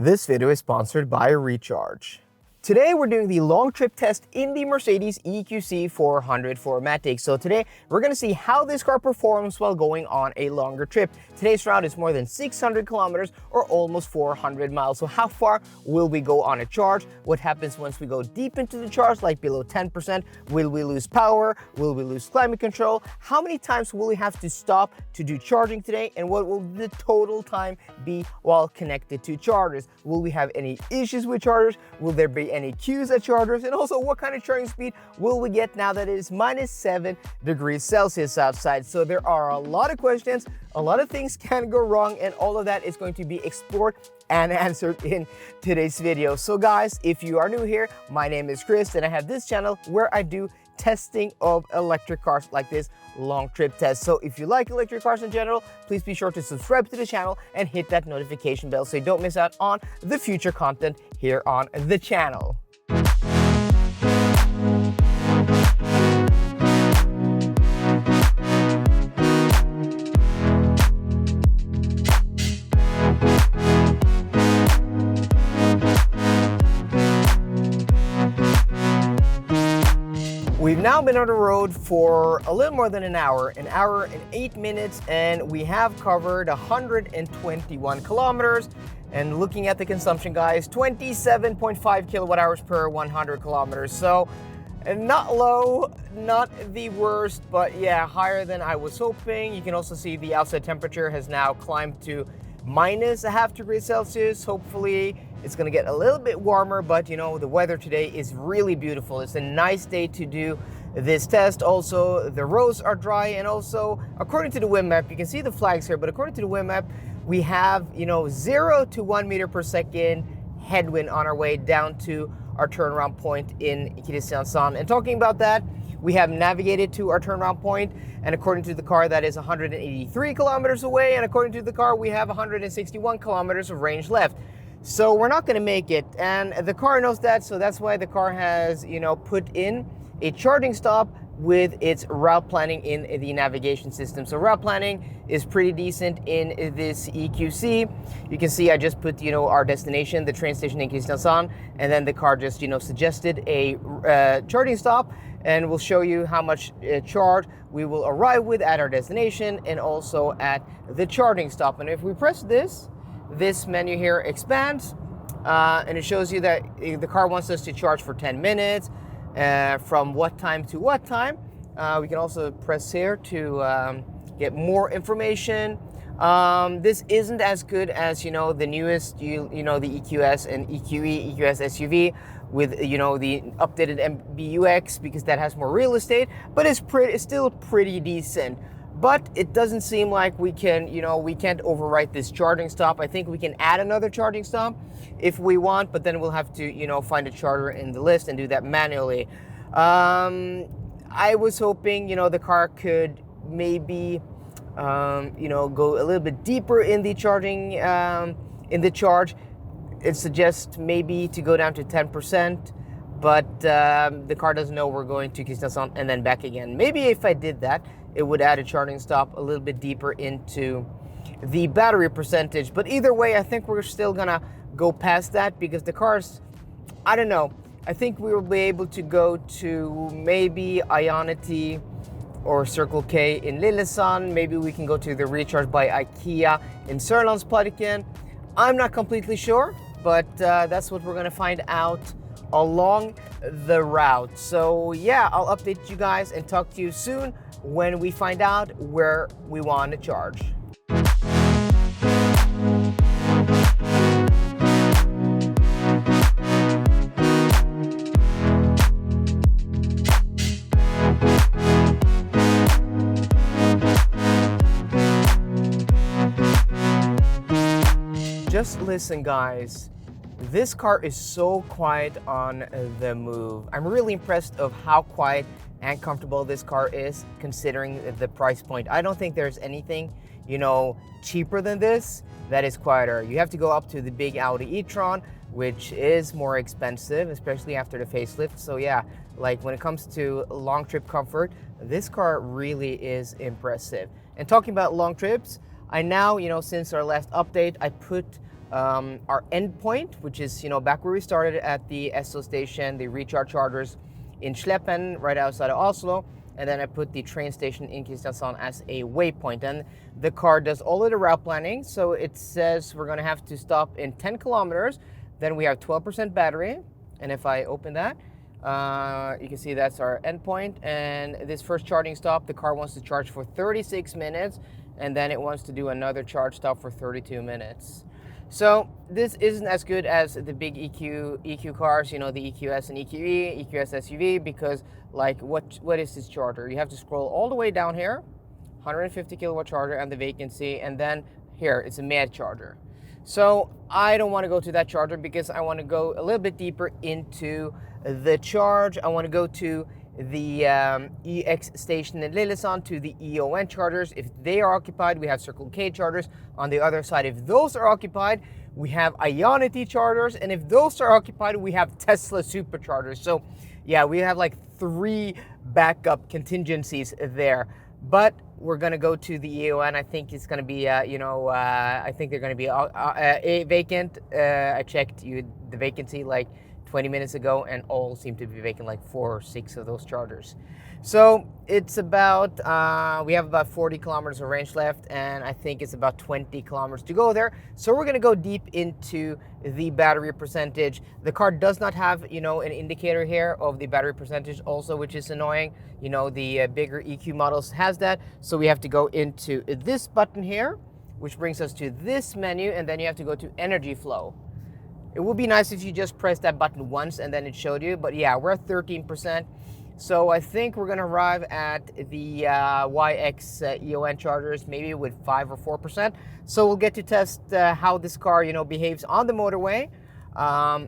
This video is sponsored by Recharge. Today we're doing the long trip test in the Mercedes EQC 400 4MATIC. So today we're going to see how this car performs while going on a longer trip. Today's route is more than 600 kilometers or almost 400 miles. So how far will we go on a charge? What happens once we go deep into the charge, like below 10%? Will we lose power? Will we lose climate control? How many times will we have to stop to do charging today? And what will the total time be while connected to chargers? Will we have any issues with chargers? Will there be any queues at chargers? And also, what kind of charging speed will we get now that it is minus 7 degrees Celsius outside? So there are a lot of questions, a lot of things can go wrong, and all of that is going to be explored and answered in today's video. So guys, if you are new here, my name is Chris and I have this channel where I do testing of electric cars like this long trip test. So if you like electric cars in general, please be sure to subscribe to the channel and hit that notification bell so you don't miss out on the future content here on the channel. We've now been on the road for a little more than an hour and 8 minutes, and we have covered 121 kilometers. And looking at the consumption, guys, 27.5 kilowatt hours per 100 kilometers. So not low, not the worst, but yeah, higher than I was hoping. You can also see the outside temperature has now climbed to minus a half degree Celsius. Hopefully it's gonna get a little bit warmer, but you know, the weather today is really beautiful. It's a nice day to do this test. Also, the roads are dry, and also, according to the wind map, you can see the flags here, but according to the wind map, we have, 0 to 1 meter per second headwind on our way down to our turnaround point in Kristiansand. And talking about that, we have navigated to our turnaround point, and according to the car, that is 183 kilometers away, and according to the car, we have 161 kilometers of range left. So we're not gonna make it, and the car knows that, so that's why the car has, put in a charging stop with its route planning in the navigation system. So route planning is pretty decent in this EQC. You can see I just put, our destination, the train station in Kristiansand, and then the car just, suggested a charging stop, and we'll show you how much charge we will arrive with at our destination and also at the charging stop. And if we press this menu here expands, and it shows you that the car wants us to charge for 10 minutes. From what time to what time. We can also press here to get more information. This isn't as good as, the newest, the EQS and EQE, EQS SUV with, the updated MBUX, because that has more real estate, but it's still pretty decent. But it doesn't seem like we can, we can't overwrite this charging stop. I think we can add another charging stop if we want, but then we'll have to, find a charger in the list and do that manually. I was hoping, the car could maybe, go a little bit deeper in the charging, in the charge. It suggests maybe to go down to 10%, but the car doesn't know we're going to Kristiansand and then back again. Maybe if I did that, it would add a charging stop a little bit deeper into the battery percentage. But either way, I think we're still gonna go past that, because the cars, I don't know, I think we will be able to go to maybe Ionity or Circle K in Lillesand. Maybe we can go to the Recharge by IKEA in Sørlandsparken. I'm not completely sure, but that's what we're gonna find out along the route. So yeah, I'll update you guys and talk to you soon when we find out where we want to charge. Just listen, guys. This car is so quiet on the move. I'm really impressed of how quiet and comfortable this car is, considering the price point. I don't think there's anything, cheaper than this that is quieter. You have to go up to the big Audi e-tron, which is more expensive, especially after the facelift. So yeah, like when it comes to long trip comfort, this car really is impressive. And talking about long trips, I now, since our last update, I put our endpoint, which is, you know, back where we started at the Esso station, the recharge chargers in Sleppen, right outside of Oslo. And then I put the train station in Kristiansand as a waypoint. And the car does all of the route planning. So it says we're gonna have to stop in 10 kilometers. Then we have 12% battery. And if I open that, you can see that's our endpoint. And this first charging stop, the car wants to charge for 36 minutes. And then it wants to do another charge stop for 32 minutes. So this isn't as good as the big EQ cars, you know, the EQS and EQE, EQS SUV, because like what is this charger? You have to scroll all the way down here, 150 kilowatt charger and the vacancy, and then here it's a mad charger. So I don't want to go to that charger because I want to go a little bit deeper into the charge. I want to go to the EX station in Lillesand, to the EON chargers. If they are occupied, we have Circle K chargers. On the other side, if those are occupied, we have Ionity chargers. And if those are occupied, we have Tesla superchargers. So yeah, we have like 3 backup contingencies there. But we're gonna go to the EON. I think it's gonna be, I think they're gonna be vacant. I checked the vacancy like 20 minutes ago, and all seem to be vacant, like 4 or 6 of those chargers. So it's about, we have about 40 kilometers of range left, and I think it's about 20 kilometers to go there. So we're gonna go deep into the battery percentage. The car does not have, you know, an indicator here of the battery percentage also, which is annoying. You know, the bigger EQ models has that. So we have to go into this button here, which brings us to this menu, and then you have to go to energy flow. It would be nice if you just pressed that button once and then it showed you, but yeah, we're at 13%. So I think we're gonna arrive at the YX EON chargers, maybe with 5 or 4%. So we'll get to test how this car, you know, behaves on the motorway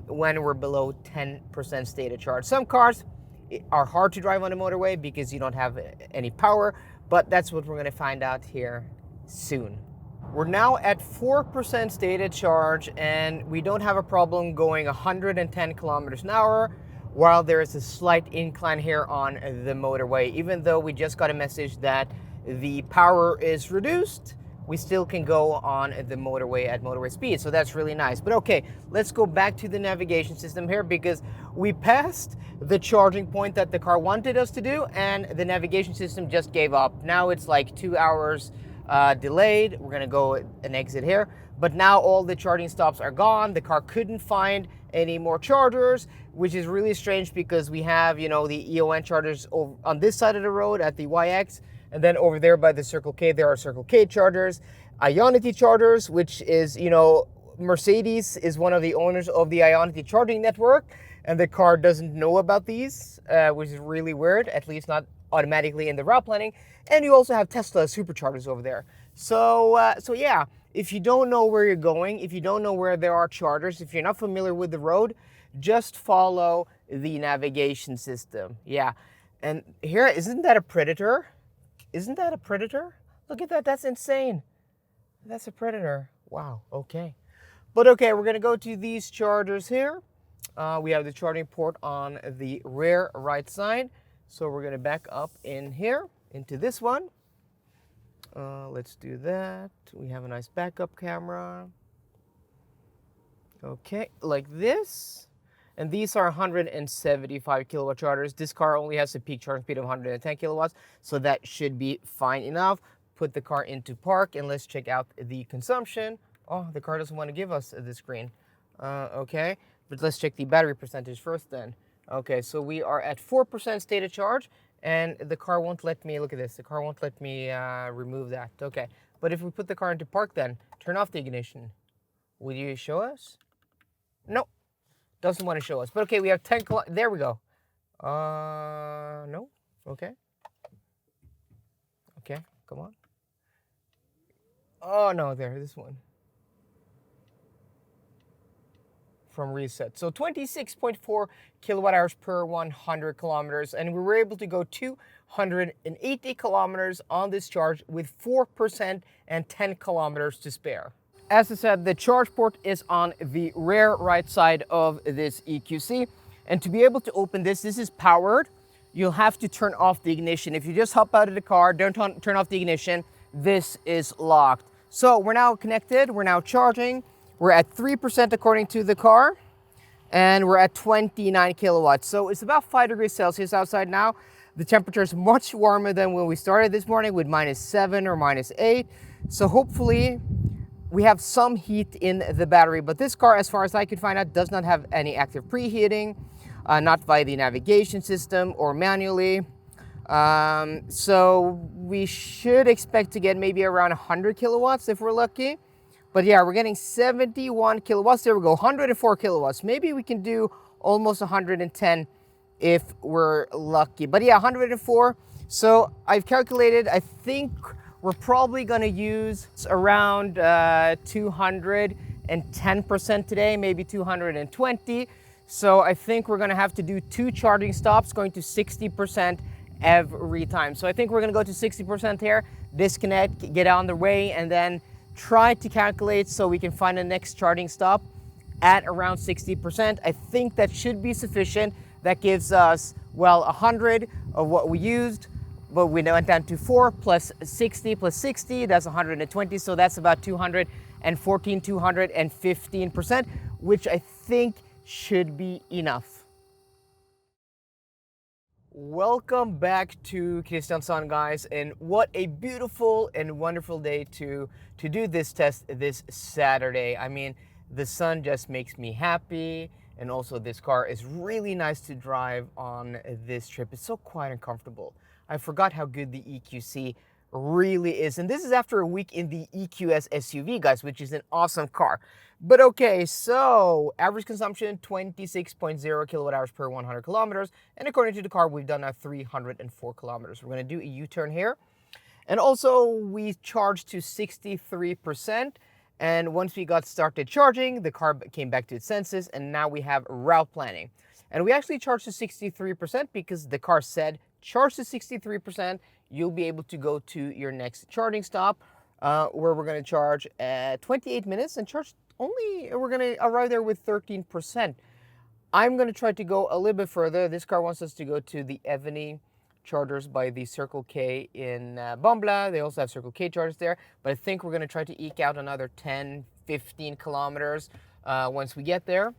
when we're below 10% state of charge. Some cars are hard to drive on the motorway because you don't have any power, but that's what we're gonna find out here soon. We're now at 4% stated charge, and we don't have a problem going 110 kilometers an hour, while there is a slight incline here on the motorway. Even though we just got a message that the power is reduced, we still can go on the motorway at motorway speed, so that's really nice. But okay, let's go back to the navigation system here, because we passed the charging point that the car wanted us to do, and the navigation system just gave up. Now it's like 2 hours delayed. We're gonna go and exit here, but now all the charging stops are gone. The car couldn't find any more chargers, which is really strange because we have, you know, the EON chargers over on this side of the road at the YX, and then over there by the Circle K, there are Circle K chargers, Ionity chargers, which is, you know, Mercedes is one of the owners of the Ionity charging network, and the car doesn't know about these, which is really weird, at least not automatically in the route planning. And you also have Tesla superchargers over there. So yeah, if you don't know where you're going, if you don't know where there are chargers, if you're not familiar with the road, just follow the navigation system. Yeah, and here, isn't that a Predator? Isn't that a Predator? Look at that, that's insane. That's a Predator. Wow, okay. But okay, we're gonna go to these chargers here. We have the charging port on the rear right side. So we're gonna back up in here, into this one. Let's do that. We have a nice backup camera. Okay, like this. And these are 175 kilowatt chargers. This car only has a peak charging speed of 110 kilowatts, so that should be fine enough. Put the car into park, and let's check out the consumption. Oh, the car doesn't want to give us the screen. Okay, but let's check the battery percentage first then. Okay, so we are at 4% state of charge, and the car won't let me, look at this, the car won't let me remove that. Okay, but if we put the car into park then, turn off the ignition. Will you show us? Nope, doesn't want to show us. But okay, we have 10, there we go. No, okay. Okay, come on. Oh no, there, this one. From reset. So 26.4 kilowatt hours per 100 kilometers, and we were able to go 280 kilometers on this charge with 4% and 10 kilometers to spare. As I said, the charge port is on the rear right side of this EQC, and to be able to open this is powered. You'll have to turn off the ignition. If you just hop out of the car, don't turn off the ignition, this is locked. So we're now connected, we're now charging. We're at 3% according to the car, and we're at 29 kilowatts. So it's about 5 degrees Celsius outside now. The temperature is much warmer than when we started this morning with -7 or -8. So hopefully we have some heat in the battery, but this car, as far as I could find out, does not have any active preheating, not via the navigation system or manually. So we should expect to get maybe around 100 kilowatts if we're lucky. But yeah, we're getting 71 kilowatts. There we go, 104 kilowatts. Maybe we can do almost 110 if we're lucky. But yeah, 104. So I've calculated, I think we're probably gonna use around 210% today, maybe 220. So I think we're gonna have to do 2 charging stops, going to 60% every time. So I think we're gonna go to 60% here, disconnect, get on the way, and then try to calculate so we can find the next charging stop at around 60%. I think that should be sufficient. That gives us, well, 100 of what we used, but we went down to 4 plus 60 plus 60, that's 120. So that's about 214, 215%, which I think should be enough. Welcome back to Kristiansand, guys, and what a beautiful and wonderful day to do this test this Saturday. I mean, the sun just makes me happy, and also this car is really nice to drive on this trip. It's so quiet and comfortable. I forgot how good the EQC really is, and this is after a week in the EQS SUV, guys, which is an awesome car. But okay, so average consumption 26.0 kilowatt hours per 100 kilometers, and according to the car, we've done 304 kilometers. We're going to do a U-turn here, and also we charged to 63%. And once we got started charging, the car came back to its senses, and now we have route planning. And we actually charged to 63% because the car said charge to 63%, you'll be able to go to your next charging stop, where we're going to charge at 28 minutes and charge we're going to arrive there with 13%. I'm going to try to go a little bit further. This car wants us to go to the Evony chargers by the Circle K in Bambla. They also have Circle K chargers there, but I think we're going to try to eke out another 10, 15 kilometers once we get there,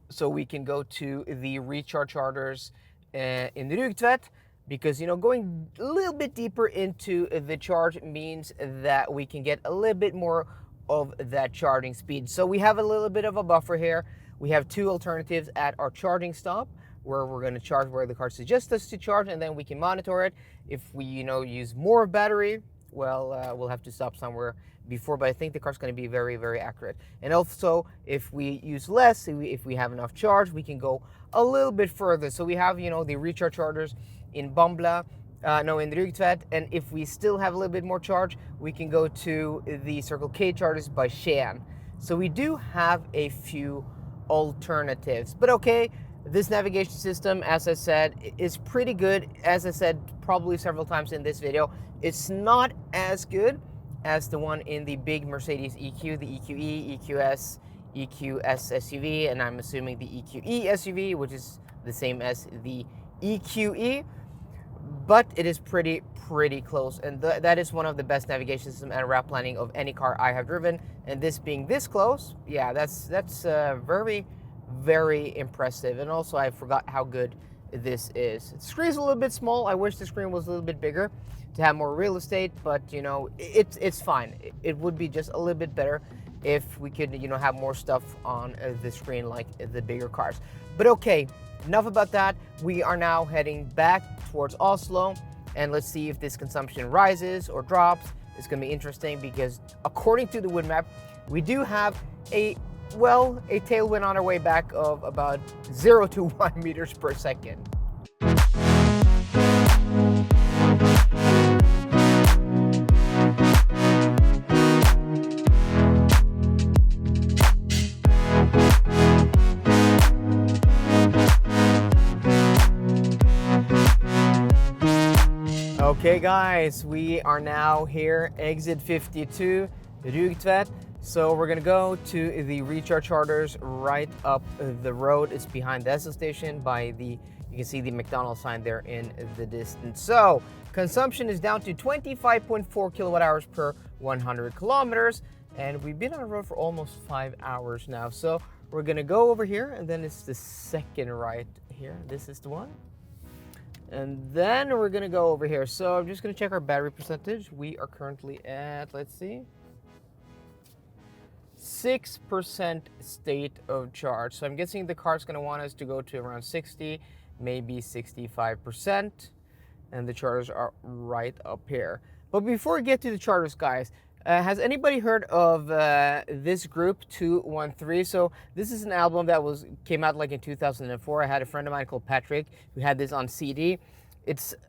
so we can go to the recharge chargers in Rugtvedt, because, you know, going a little bit deeper into the charge means that we can get a little bit more of that charging speed. So we have a little bit of a buffer here. We have 2 alternatives at our charging stop, where we're going to charge where the car suggests us to charge, and then we can monitor it. If we, you know, use more battery, well, we'll have to stop somewhere before, but I think the car's going to be very, very accurate. And also, if we use less, if we have enough charge, we can go a little bit further. So we have, you know, the recharge chargers in Bambla, in Rugtvedt, and if we still have a little bit more charge, we can go to the Circle K chargers by Skien. So we do have a few alternatives. But okay, this navigation system, as I said, is pretty good. As I said probably several times in this video, it's not as good as the one in the big Mercedes EQ, the EQE, EQS, EQS SUV, and I'm assuming the EQE SUV, which is the same as the EQE. But it is pretty close, and that is one of the best navigation system and route planning of any car I have driven. And this being this close, yeah, that's very, very impressive. And also, I forgot how good this is. The screen's a little bit small. I wish the screen was a little bit bigger to have more real estate, but you know, it's fine. It would be just a little bit better if we could, you know, have more stuff on the screen like the bigger cars. But okay, enough about that. We are now heading back towards Oslo, and let's see if this consumption rises or drops. It's going to be interesting because according to the wind map, we do have a tailwind on our way back of about 0 to 1 meters per second. Okay guys, we are now here, exit 52, Rugtvedt. So we're gonna go to the recharge chargers right up the road. It's behind the Esso station by you can see the McDonald's sign there in the distance. So consumption is down to 25.4 kilowatt hours per 100 kilometers. and we've been on the road for almost 5 hours now. So we're gonna go over here, and then it's the second right here. This is the one. And then we're gonna go over here. So I'm just gonna check our battery percentage. We are currently at, let's see, 6% state of charge. So I'm guessing the car's gonna want us to go to around 60, maybe 65%. And the chargers are right up here. But before we get to the chargers, guys, has anybody heard of this group 213? So this is an album that came out like in 2004. I had a friend of mine called Patrick who had this on CD.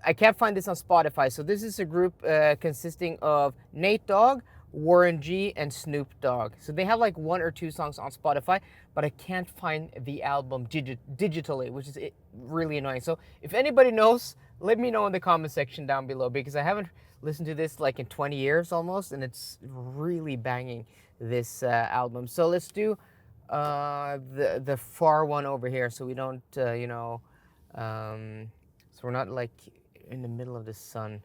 I can't find this on Spotify. So this is a group consisting of Nate Dogg, Warren G, and Snoop Dogg. So they have like 1 or 2 songs on Spotify, but I can't find the album digitally, which is really annoying. So if anybody knows, let me know in the comment section down below, because I haven't listened to this like in 20 years almost, and it's really banging, this album. So let's do the far one over here, so we don't, so we're not like in the middle of the sun,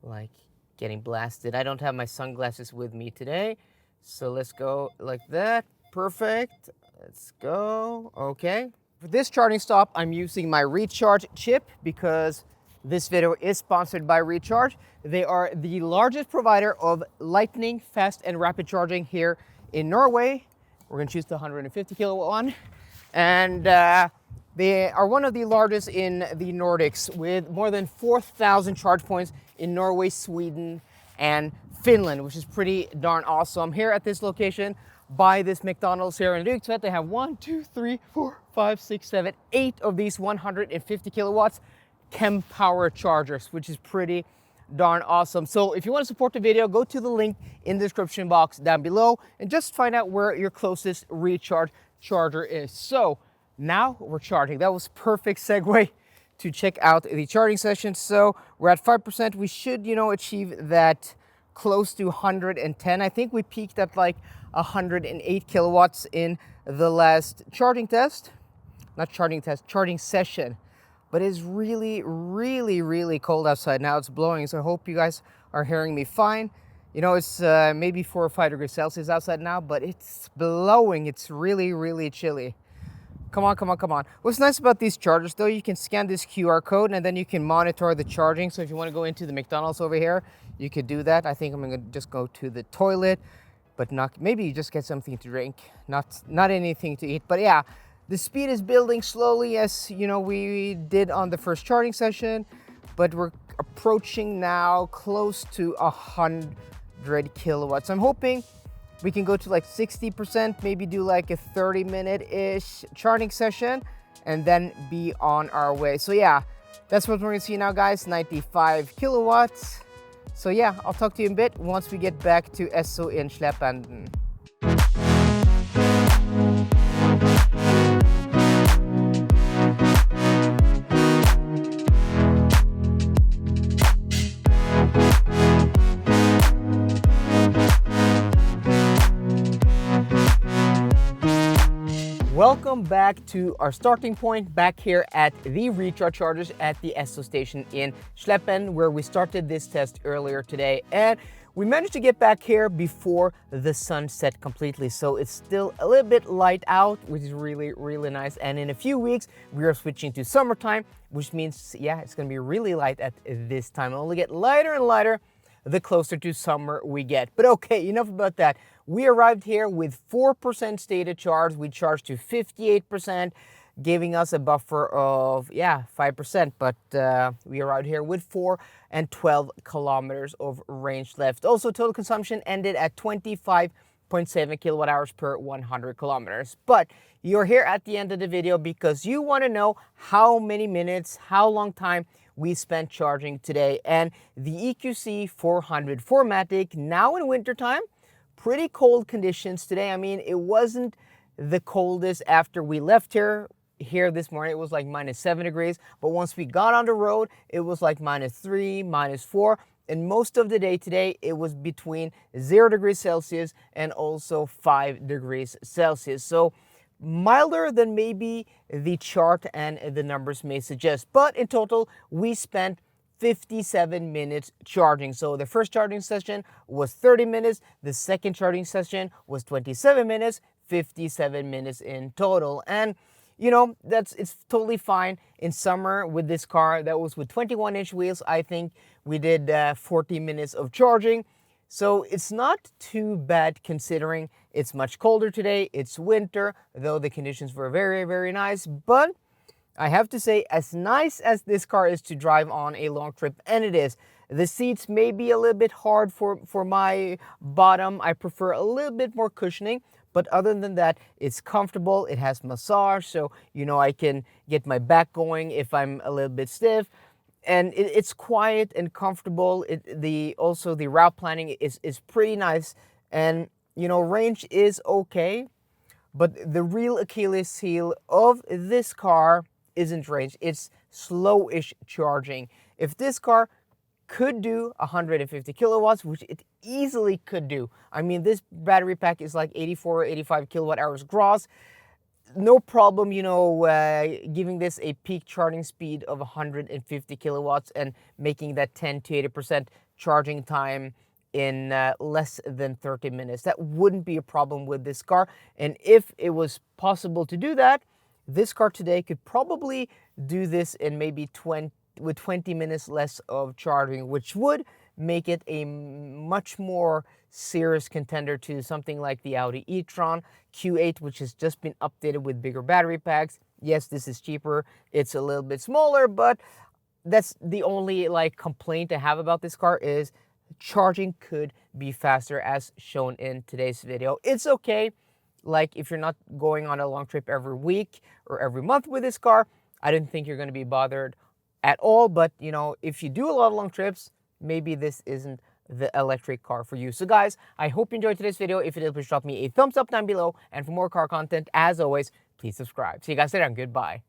like getting blasted. I don't have my sunglasses with me today, so let's go like that. Perfect. Let's go. Okay. For this charging stop, I'm using my Recharge chip because this video is sponsored by Recharge. They are the largest provider of lightning, fast, and rapid charging here in Norway. We're gonna choose the 150 kilowatt one. And they are one of the largest in the Nordics, with more than 4,000 charge points in Norway, Sweden, and Finland, which is pretty darn awesome. Here at this location, by this McDonald's here in Rugtvedt, they have 1, 2, 3, 4, 5, 6, 7, 8 of these 150 kilowatts chem power chargers, which is pretty darn awesome. So if you want to support the video, go to the link in the description box down below and just find out where your closest Recharge charger is. So now we're charging. That was perfect segue to check out the charging session. So we're at 5%. We should, achieve that close to 110. I think we peaked at like 108 kilowatts in the last charging session. But it's really, really, really cold outside. Now it's blowing, so I hope you guys are hearing me fine. It's maybe 4 or 5 degrees Celsius outside now, but it's blowing. It's really, really chilly. Come on, come on, come on. What's nice about these chargers, though, you can scan this QR code and then you can monitor the charging. So if you want to go into the McDonald's over here, you could do that. I think I'm going to just go to the toilet, but maybe you just get something to drink, not anything to eat. But yeah, the speed is building slowly, as we did on the first charging session, but we're approaching now close to 100 kilowatts. I'm hoping we can go to like 60%, maybe do like a 30-minute-ish charging session, and then be on our way. So yeah, that's what we're gonna see now, guys, 95 kilowatts. So yeah, I'll talk to you in a bit once we get back to Esso in Släppen. Welcome back to our starting point, back here at the Recharge chargers at the Esso station in Släppen, where we started this test earlier today. And we managed to get back here before the sun set completely. So it's still a little bit light out, which is really, really nice. And in a few weeks, we are switching to summertime, which means, yeah, it's gonna be really light at this time. It'll only get lighter and lighter the closer to summer we get. But okay, enough about that. We arrived here with 4% stated charge. We charged to 58%, giving us a buffer of, 5%. But we arrived here with 4 and 12 kilometers of range left. Also, total consumption ended at 25.7 kilowatt hours per 100 kilometers. But you're here at the end of the video because you want to know how many minutes, how long time we spent charging today. And the EQC 400 4MATIC, now in wintertime, pretty cold conditions today. I mean, it wasn't the coldest after we left here this morning. It was like -7 degrees, but once we got on the road, it was like -3, -4, and most of the day today, it was between 0 degrees Celsius and also 5 degrees Celsius. So milder than maybe the chart and the numbers may suggest. But in total, we spent 57 minutes charging. So the first charging session was 30 minutes, the second charging session was 27 minutes, 57 minutes in total. And you know, it's totally fine in summer with this car. That was with 21-inch wheels. I think we did 40 minutes of charging. So it's not too bad considering it's much colder today. It's winter, though the conditions were very, very nice. But I have to say, as nice as this car is to drive on a long trip, and it is, the seats may be a little bit hard for my bottom. I prefer a little bit more cushioning, but other than that, it's comfortable. It has massage, so you know I can get my back going if I'm a little bit stiff. And it's quiet and comfortable. Also the route planning is pretty nice, and you know, range is okay. But the real Achilles heel of this car isn't range, it's slow-ish charging. If this car could do 150 kilowatts, which it easily could do. I mean, this battery pack is like 84 or 85 kilowatt hours gross. No problem, you know, giving this a peak charging speed of 150 kilowatts and making that 10 to 80% charging time in less than 30 minutes. That wouldn't be a problem with this car. And if it was possible to do that, this car today could probably do this in maybe 20 minutes less of charging, which would make it a much more serious contender to something like the Audi e-tron Q8, which has just been updated with bigger battery packs. Yes, this is cheaper, it's a little bit smaller, but that's the only like complaint I have about this car is charging could be faster as shown in today's video. It's okay, like if you're not going on a long trip every week or every month with this car, I don't think you're going to be bothered at all. But you know, if you do a lot of long trips, maybe this isn't the electric car for you. So guys, I hope you enjoyed today's video. If you did, please drop me a thumbs up down below. And for more car content, as always, please subscribe. See you guys later and goodbye.